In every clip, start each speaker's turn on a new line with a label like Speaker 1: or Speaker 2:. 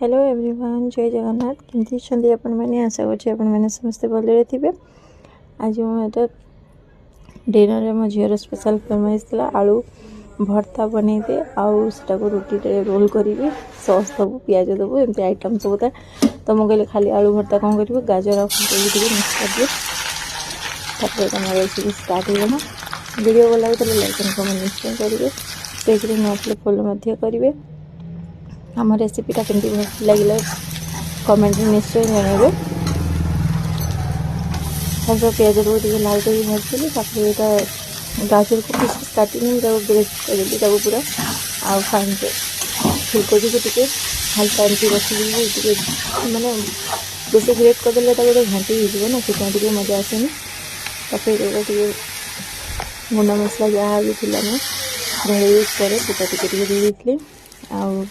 Speaker 1: Hello everyone, जय जगन्नाथ। केमती छंदी आपण माने? आशा करछि आपण माने समस्त भलरे थिबे। आज मु एटा डिनर रे मो झियर स्पेशल फरमाइश थिला आलू भर्ता बनै दे आउ सेटा को रोटी रे रोल करिवि, सॉस दबु, प्याज दबु, एमती आइटम सब था। तो मु कहले खाली आलू भर्ता कोन करिवि, गाजर आ फूल के मिक्स कर दियो। तापर तमरा रेसिपी स्टार्ट हो गला। वीडियो भल लागो तो लाइक एंड कमेंट निश्चय करिवे। पेज रे न फॉलो मध्य करिवे। आम रेसिपीटा केमती भल लगे कमेंट निश्चय जनइबे। सब प्याज को लाल कर भाजी यहाँ गाजर को पीस काटिनी ग्रेट कर पूरा आउ फाइन फुलकोबी को टे हल्का एमती रखी माने बेस ग्रेट करदे गोटे घाटी हो ना, मजा आसेनी। टे गुंड मसला जहाँ भी थी घर यूज करे टे दे आउ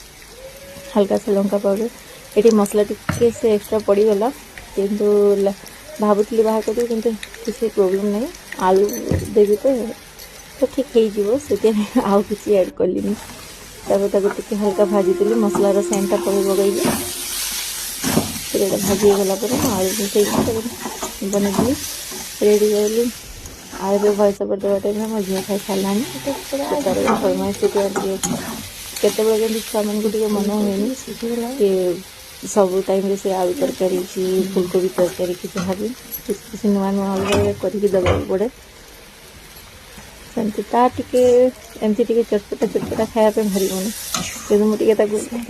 Speaker 1: हल्का से लंका पाउडर ये मसला टी से एक्स्ट्रा पड़गला किंतु भावुली बाहर कर कि किसी प्रोब्लेम नहीं। आलू देवी तो ठीक हो आउ किसी ऐड कलिनी। टे हल्का भाजी मसलार सेंटा पड़े पकई फिर भाजी गला आलू मिसई बनई रेडी करी। आलू भैंस पर देवा टाइम मो झील खाई सारा फरमाइश केत छुआ मान को मन हुए कि सब टाइम से आलू तरकारी फुलकोबी तरकारी कि जहाँ भी किसी नुआ नुआ अलग करके देवा पड़े। सेमती टे एमती टे चटपटा खायापे भारी मन कि मुझे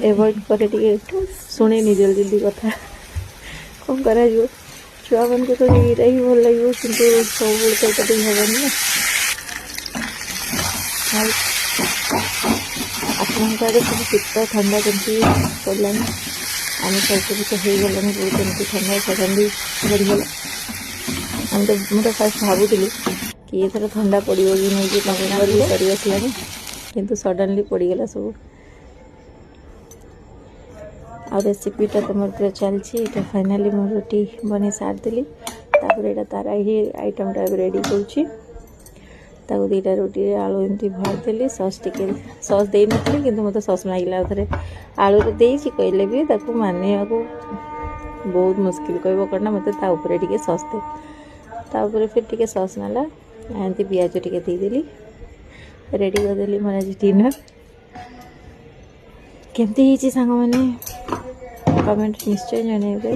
Speaker 1: एवॉइड करे शुणे जल्दी जल्दी कथा कौन कर छुआ मान को तो ये ही भल लगे कि सब तो हेनी ना। आपंक आड़े सब शीत ठंडा कमी पड़ानी आम सब तो हो गलानी बहुत एमती ठंडा सडनली बढ़ीगला। मुझे फास्ट भावुली कि ये थर ठंडा पड़ो कि नहीं नवेम्बर भी सरी आसलानी किंतु सडनली पड़गला सब। आ रेसिपीटा तुम पूरा चलती फाइनाली मो रोटी बन सारिदेली। यहाँ तार ही आइटमटा रेडी करुँची। दुईटा रोटी आलू एमती भरदेली सस टे सस दे नी कि मत सस मांगला थे आलू देती कहले भी मानिया को बहुत मुस्किल कह कौन मत टे सस दे फिर टे सस नाला एमती पियाज टे देदेली रेडी करदेली मोर आज डिनर। केमती सांग मैंने कमेंट निश्चय जनइबे।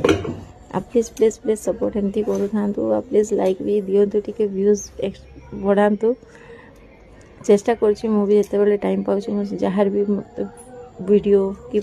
Speaker 1: आप प्लीज प्लीज प्लीज सपोर्ट एमती करूँ था। प्लीज लाइक भी दिंतु टे व्यूज बढ़ातु। चेष्टा करुँच मुझे जिते टाइम पाँच जहाँ भी वीडियो कि